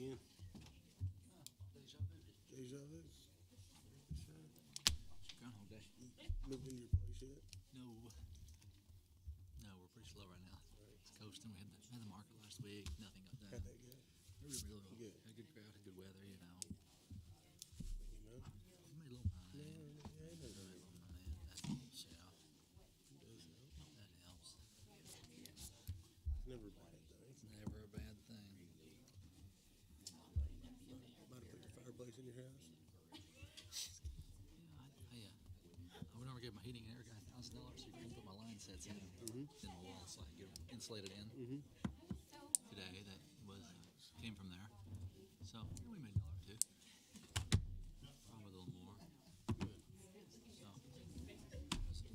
again. Deja vu. Deja vu. Groundhog Day. Moved in your place yet? No. No, we're pretty slow right now. Right. It's coasting. We had the market last week. Nothing got done. How'd that go? Really Good. had a good crowd, had good weather, you know. You know? We made a little money. Yeah, Made yeah, a little money. That helps, yeah. it does help. That helps. It's never bad, though. It's never a bad thing. About to put your fireplace in your house? Yeah, I went over and gave my heating and air guy $1,000 so you can put my line sets in the wall so I can get them insulated in today. That came from there. So we made $1 or $2. Probably a little more. So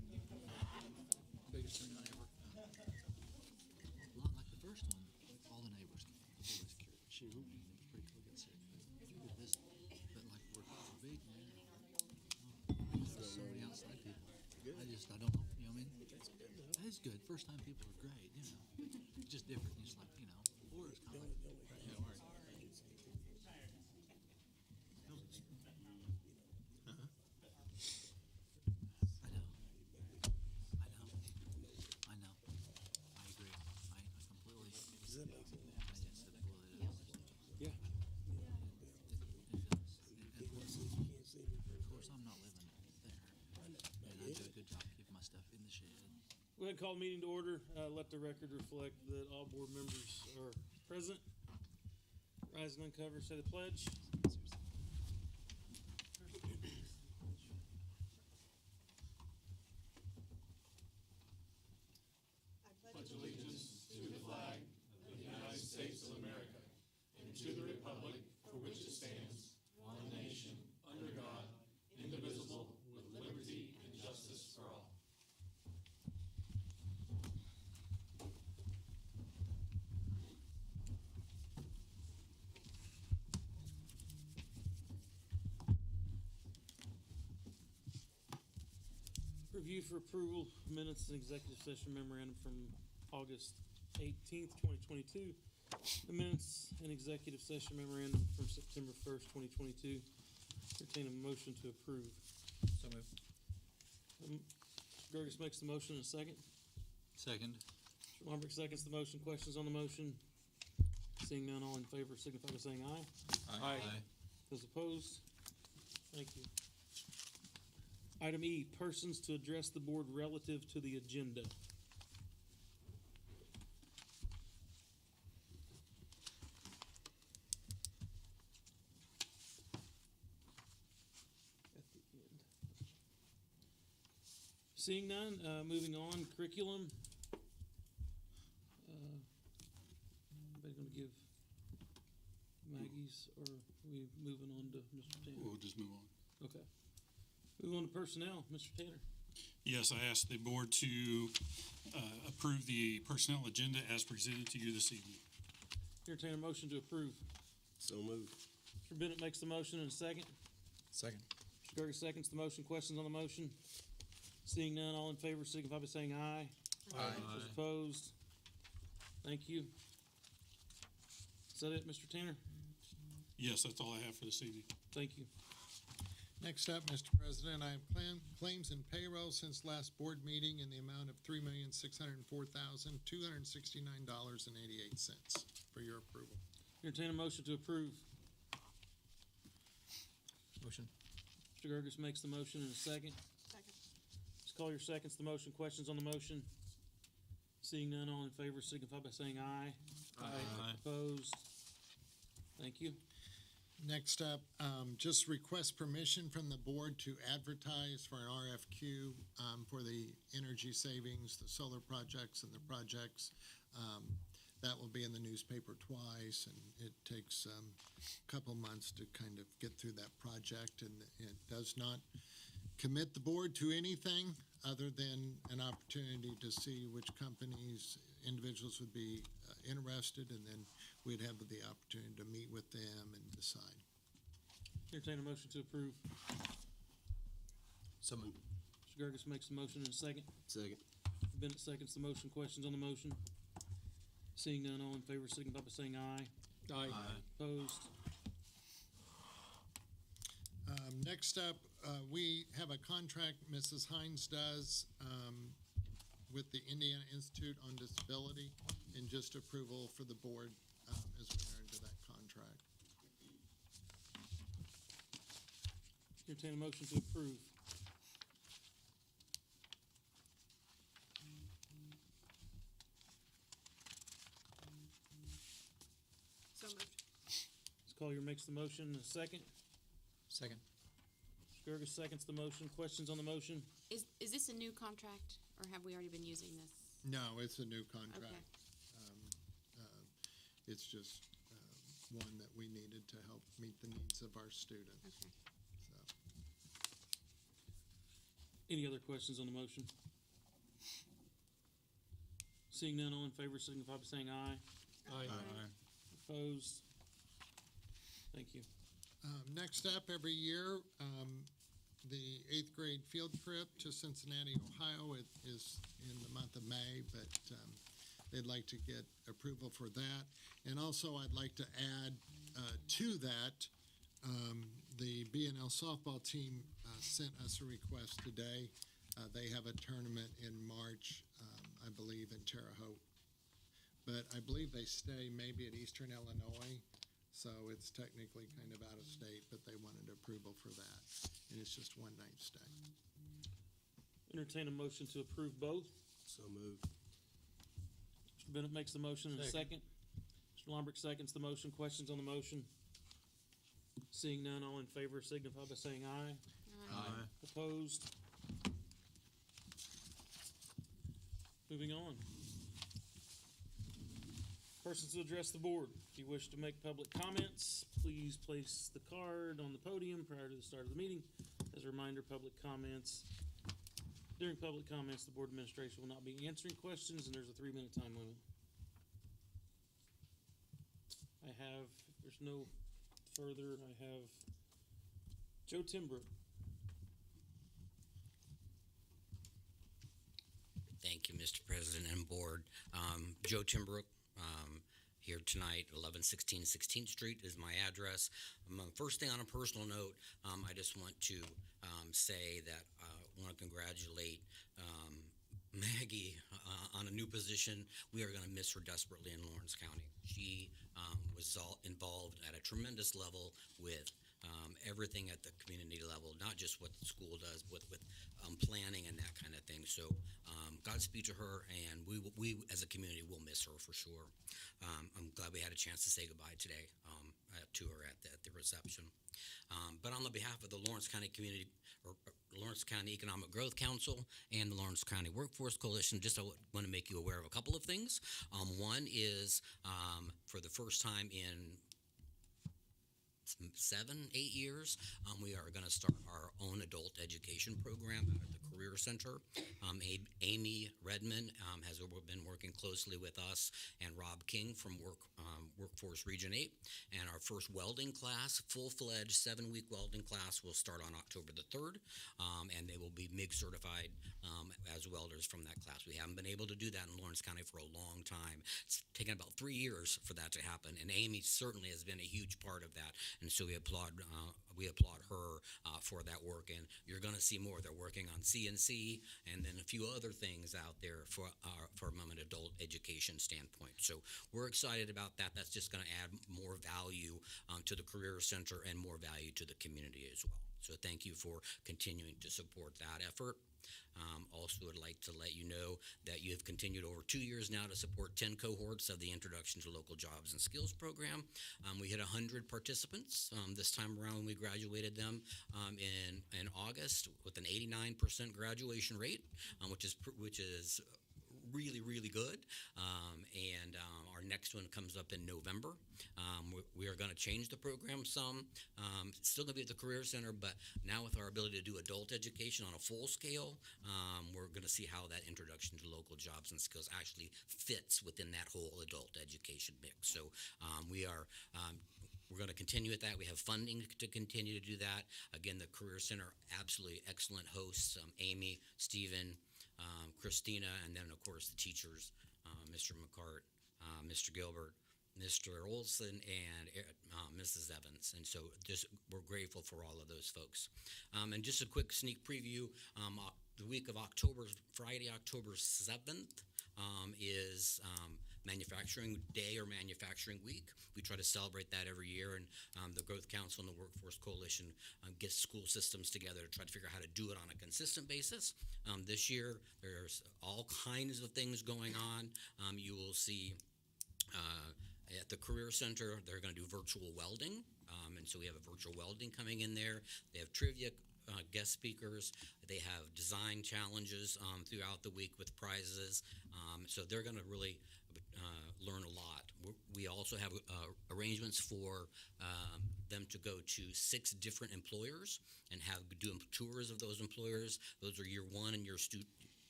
biggest thing I ever. A lot like the first one. All the neighbors came. It was curious. It was pretty cool. Get sick. But like we're big now. There's so many outside people. Good. I don't know. You know what I mean? It's good. First time people are great. You know, it's just different. It's like or it's kind of like. Yeah, all right. I know. I agree. I completely. Does that make sense? Yes, it absolutely does. Yeah. It does. You can't see me. Of course, I'm not living there. And I do a good job keeping my stuff in the shed. Go ahead and call the meeting to order. Let the record reflect that all board members are present. Rise and uncover, say the pledge. Review for approval minutes and executive session memorandum from August 18th, 2022. The minutes and executive session memorandum from September 1st, 2022. Entertain a motion to approve. So moved. Gerges makes the motion in a second. Second. Mr. Lombrick seconds the motion. Questions on the motion? Seeing none, all in favor signify by saying aye. Aye. Those opposed? Thank you. Item E, persons to address the board relative to the agenda. At the end. Seeing none, moving on, curriculum. Anybody going to give Maggie's, or are we moving on to Mr. Tanner? We'll just move on. Okay. Move on to personnel, Mr. Tanner. Yes, I asked the board to approve the personnel agenda as presented to you this evening. Entertain a motion to approve. So moved. Mr. Bennett makes the motion in a second. Second. Mr. Gerges seconds the motion. Questions on the motion? Seeing none, all in favor signify by saying aye. Those opposed? Thank you. Is that it, Mr. Tanner? Yes, that's all I have for this evening. Thank you. Next up, Mr. President, I have claims and payroll since last board meeting in the amount of $3,604,269.88 for your approval. Entertain a motion to approve. Motion. Mr. Gerges makes the motion in a second. Second. Ms. Collier seconds the motion. Questions on the motion? Seeing none, all in favor signify by saying aye. Aye. Opposed? Thank you. Next up, just request permission from the board to advertise for an RFQ for the energy savings, the solar projects and the projects. That will be in the newspaper twice, and it takes a couple months to kind of get through that project, and it does not commit the board to anything other than an opportunity to see which companies, individuals would be interested, and then we'd have the opportunity to meet with them and decide. Entertain a motion to approve. So moved. Mr. Gerges makes the motion in a second. Second. Mr. Bennett seconds the motion. Questions on the motion? Seeing none, all in favor signify by saying aye. Aye. Opposed? Next up, we have a contract Mrs. Hines does with the Indiana Institute on Disability, and just approval for the board as we enter into that contract. Entertain a motion to approve. So moved. Ms. Collier makes the motion. A second. Second. Mr. Gerges seconds the motion. Questions on the motion? Is this a new contract, or have we already been using this? No, it's a new Okay. contract. It's just one that we needed to help meet the needs of our students. Okay. So, Any other questions on the motion? Seeing none, all in favor signify by saying aye. Aye. Opposed? Thank you. Next up, every year, the 8th grade field trip to Cincinnati, Ohio, it is in the month of May, but they'd like to get approval for that. And also, I'd like to add to that, the BNL softball team sent us a request today. They have a tournament in March, I believe, in Terre Haute. But I believe they stay maybe at Eastern Illinois, so it's technically kind of out of state, but they wanted approval for that. And it's just one night stay. Entertain a motion to approve both. So moved. Mr. Bennett makes the motion in a second. Mr. Lombrick seconds the motion. Questions on the motion? Seeing none, all in favor signify by saying aye. Aye. Opposed? Moving on. Persons to address the board. If you wish to make public comments, please place the card on the podium prior to the start of the meeting. As a reminder, during public comments, the board administration will not be answering questions, and there's a 3-minute time limit. if there's no further, I have Joe Timbrook. Thank you, Mr. President and Board. Joe Timbrook, here tonight, 1116 16th Street is my address. First thing on a personal note, I just want to say that I want to congratulate Maggie on a new position. We are going to miss her desperately in Lawrence County. She was involved at a tremendous level with everything at the community level, not just what the school does, but with planning and that kind of thing. So Godspeed to her, and we as a community will miss her for sure. I'm glad we had a chance to say goodbye today to her at the reception. But on the behalf of the Lawrence County Community, or Lawrence County Economic Growth Council and the Lawrence County Workforce Coalition, just I want to make you aware of a couple of things. One is for the first time in 7-8 years, we are going to start our own adult education program at the Career Center. Amy Redmond has been working closely with us and Rob King from Workforce Region 8. And our first welding class, full-fledged 7-week welding class, will start on October the 3rd. And they will be MIG certified as welders from that class. We haven't been able to do that in Lawrence County for a long time. It's taken about 3 years for that to happen. And Amy certainly has been a huge part of that. And so we applaud her for that work, and you're going to see more. They're working on CNC and then a few other things out there from an adult education standpoint. So we're excited about that. That's just going to add more value to the Career Center and more value to the community as well. So thank you for continuing to support that effort. Also would like to let you know that you have continued over 2 years now to support 10 cohorts of the Introduction to Local Jobs and Skills program. We hit 100 participants this time around when we graduated them in August with an 89% graduation rate, which is really, really good. And our next one comes up in November. We are going to change the program some. It's still going to be at the Career Center, but now with our ability to do adult education on a full scale, we're going to see how that Introduction to Local Jobs and Skills actually fits within that whole adult education mix. So we're going to continue with that. We have funding to continue to do that. Again, the Career Center, absolutely excellent hosts, Amy, Stephen, Christina, and then, of course, the teachers, Mr. McCart, Mr. Gilbert, Mr. Olson and Mrs. Evans. And so just we're grateful for all of those folks. And just a quick sneak preview, the week of Friday, October 7th is Manufacturing Day or Manufacturing Week. We try to celebrate that every year, and the Growth Council and the Workforce Coalition gets school systems together to try to figure out how to do it on a consistent basis. This year, there's all kinds of things going on. You will see at the Career Center, they're going to do virtual welding, and so we have a virtual welding coming in there. They have trivia, guest speakers. They have design challenges throughout the week with prizes. So they're going to really learn a lot. We also have arrangements for them to go to 6 different employers and do tours of those employers. Those are year 1 and year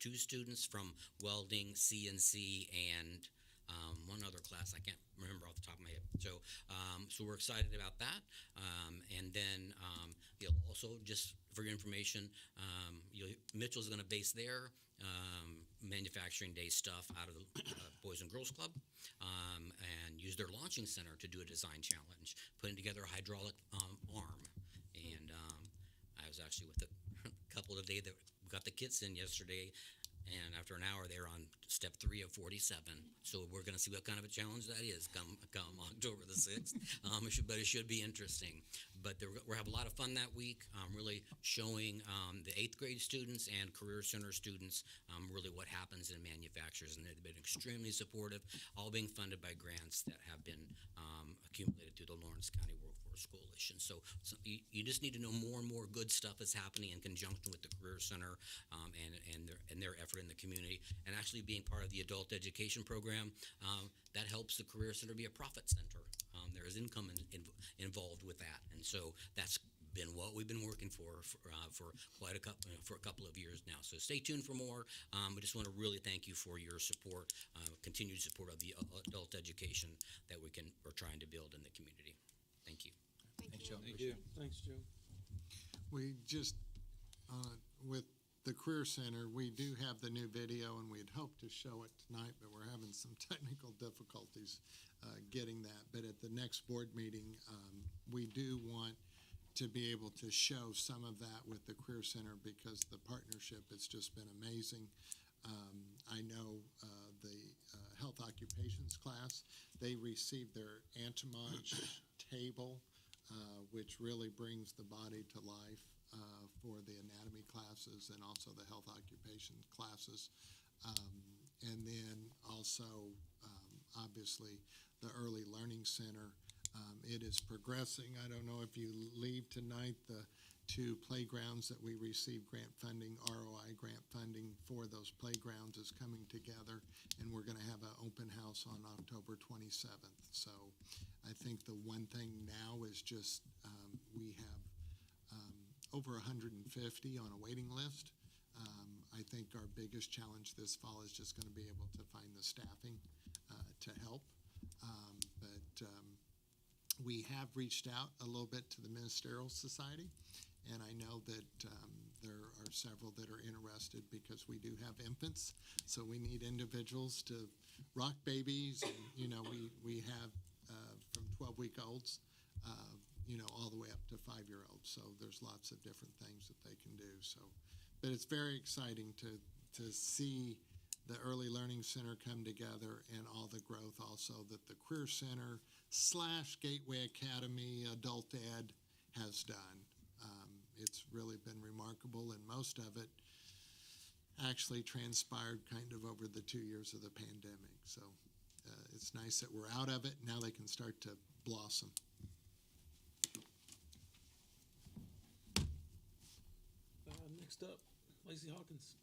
2 students from welding, CNC, and one other class I can't remember off the top of my head. So we're excited about that. And then you'll also, just for your information, Mitchell's going to base their Manufacturing Day stuff out of the Boys and Girls Club and use their launching center to do a design challenge, putting together a hydraulic arm. And I was actually with a couple today that got the kits in yesterday. And after an hour, they're on step 3 of 47. So we're going to see what kind of a challenge that is come October the 6th. But it should be interesting. But we'll have a lot of fun that week, really showing the 8th grade students and Career Center students really what happens in manufacturers. And they've been extremely supportive, all being funded by grants that have been accumulated through the Lawrence County Workforce Coalition. So you just need to know more and more good stuff is happening in conjunction with the Career Center and their effort in the community. And actually being part of the adult education program, that helps the Career Center be a profit center. There is income involved with that. And so that's been what we've been working for a couple of years now. So stay tuned for more. We just want to really thank you for your support, continued support of the adult education that we're trying to build in the community. Thank you. Thanks, Joe. Thanks, Joe. We just, with the Career Center, we do have the new video, and we'd hoped to show it tonight, but we're having some technical difficulties getting that. But at the next board meeting, we do want to be able to show some of that with the Career Center because the partnership has just been amazing. I know the health occupations class, they received their Antimage table, which really brings the body to life for the anatomy classes and also the health occupation classes. And then also, obviously, the Early Learning Center. It is progressing. I don't know if you leave tonight, the 2 playgrounds that we received grant funding, ROI grant funding for those playgrounds is coming together, and we're going to have an open house on October 27th. So I think the one thing now is just we have over 150 on a waiting list. I think our biggest challenge this fall is just going to be able to find the staffing to help. But we have reached out a little bit to the Ministerial Society, and I know that there are several that are interested because we do have infants, so we need individuals to rock babies, and we have from 12-week-olds all the way up to 5-year-olds. So there's lots of different things that they can do. So, but it's very exciting to see the Early Learning Center come together and all the growth also that the Career Center / Gateway Academy Adult Ed has done. It's really been remarkable, and most of it actually transpired kind of over the 2 years of the pandemic. So it's nice that we're out of it. Now they can start to blossom. Next up, Lacey Hawkins.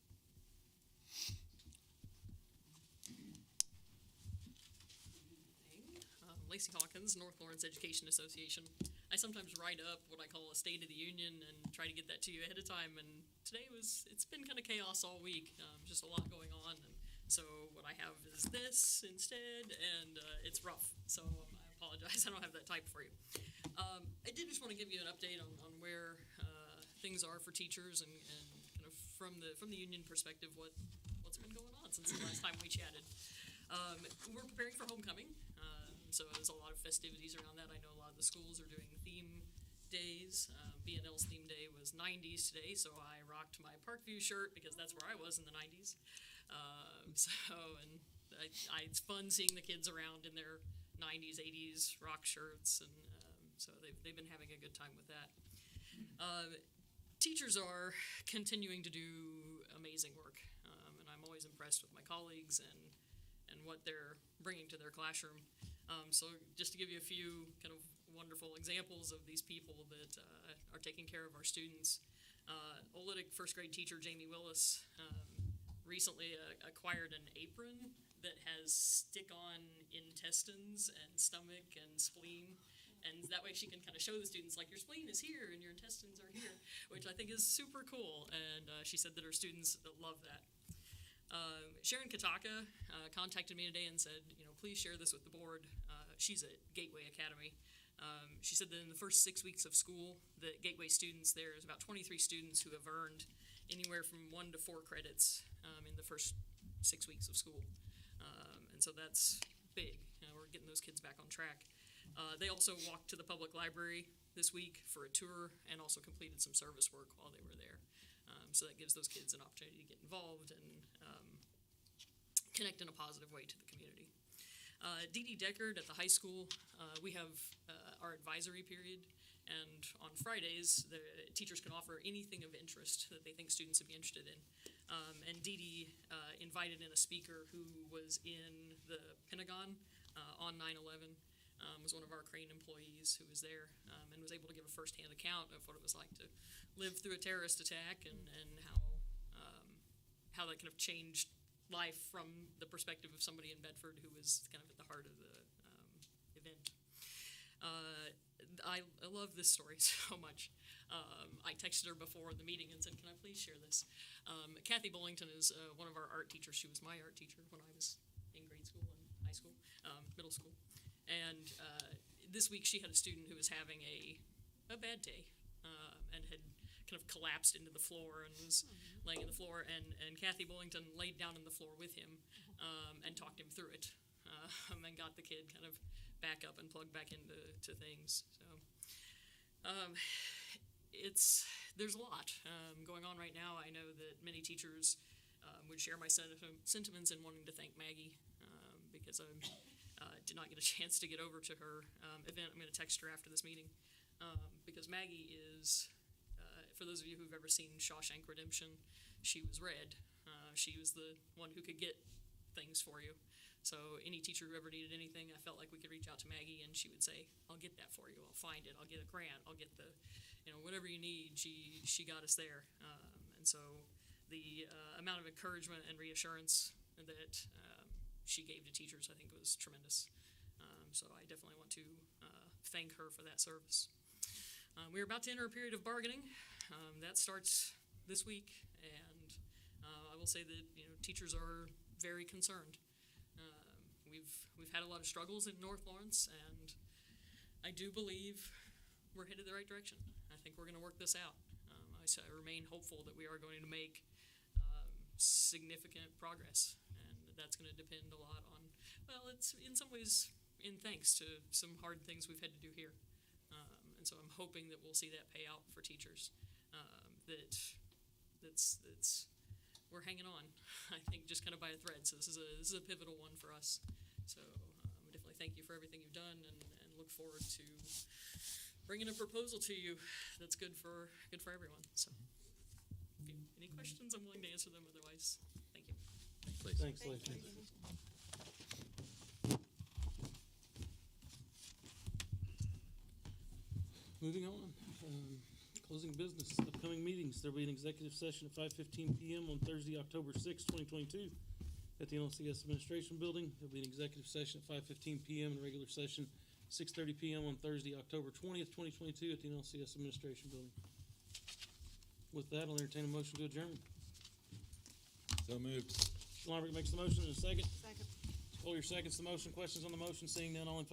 Lacey Hawkins, North Lawrence Education Association. I sometimes write up what I call a State of the Union and try to get that to you ahead of time. And today it's been kind of chaos all week, just a lot going on. And so what I have is this instead, and it's rough. So I apologize, I don't have that type for you. I did just want to give you an update on where things are for teachers and kind of from the union perspective, what's been going on since the last time we chatted. We're preparing for homecoming. festivities around that. I know a lot of the schools are doing theme days. B&L's theme day was 90s today, so I rocked my Parkview shirt because that's where I was in the 90s. It's fun seeing the kids around in their 90s, 80s rock shirts, and so they've been having a good time with that. Teachers are continuing to do amazing work, and I'm always impressed with my colleagues and what they're bringing to their classroom. So just to give you a few kind of wonderful examples of these people that are taking care of our students. Oolitic first grade teacher Jamie Willis recently acquired an apron that has stick-on intestines and stomach and spleen. And that way she can kind of show the students, like, your spleen is here and your intestines are here, which I think is super cool. And she said that her students love that. Sharon Kataka contacted me today and said, please share this with the board. She's at Gateway Academy. She said that in the first 6 weeks of school, the Gateway students, there's about 23 students who have earned anywhere from 1 to 4 credits in the first 6 weeks of school. And so that's big. We're getting those kids back on track. They also walked to the public library this week for a tour and also completed some service work while they were there. So that gives those kids an opportunity to get involved and connect in a positive way to the community. Dee Dee Deckard at the high school, we have our advisory period, and on Fridays, the teachers can offer anything of interest that they think students would be interested in. And Dee Dee invited in a speaker who was in the Pentagon on 9/11, was one of our Crane employees who was there and was able to give a firsthand account of what it was like to live through a terrorist attack and how that kind of changed life from the perspective of somebody in Bedford who was kind of at the heart of the event. I love this story so much. I texted her before the meeting and said, can I please share this? Kathy Bullington is one of our art teachers. She was my art teacher when I was in grade school and high school, middle school. And this week she had a student who was having a bad day and had kind of collapsed into the floor and was laying in the floor. And Kathy Bullington laid down on the floor with him and talked him through it and got the kid kind of back up and plugged back into things. So there's a lot going on right now. I know that many teachers would share my sentiments in wanting to thank Maggie because I did not get a chance to get over to her event. I'm going to text her after this meeting because Maggie is, for those of you who've ever seen Shawshank Redemption, she was Red. She was the one who could get things for you. So any teacher who ever needed anything, I felt like we could reach out to Maggie and she would say, I'll get that for you. I'll find it. I'll get a grant. I'll get whatever you need. She got us there. And so the amount of encouragement and reassurance that she gave to teachers, I think, was tremendous. So I definitely want to thank her for that service. We're about to enter a period of bargaining. That starts this week, and I will say that teachers are very concerned. We've had a lot of struggles in North Lawrence, and I do believe we're headed the right direction. I think we're going to work this out. I remain hopeful that we are going to make significant progress, and that's going to depend a lot on, well, it's in some ways in thanks to some hard things we've had to do here. And so I'm hoping that we'll see that pay out for teachers, that's we're hanging on, I think, just kind of by a thread. So this is a pivotal one for us. So we definitely thank you for everything you've done, and look forward to bringing a proposal to you that's good for everyone. So if you have any questions, I'm willing to answer them. Otherwise, thank you. Please. Thanks, Lacey. Moving on, closing business, upcoming meetings. There'll be an executive session at 5:15 p.m. on Thursday, October 6, 2022 at the NLCS Administration Building. There'll be an executive session at 5:15 p.m. and a regular session 6:30 p.m. on Thursday, October 20th, 2022 at the NLCS Administration Building. With that, I'll entertain a motion to adjourn. So moved. Lambert makes the motion in a second. Second. Collier seconds the motion. Questions on the motion? Seeing none, all in favor?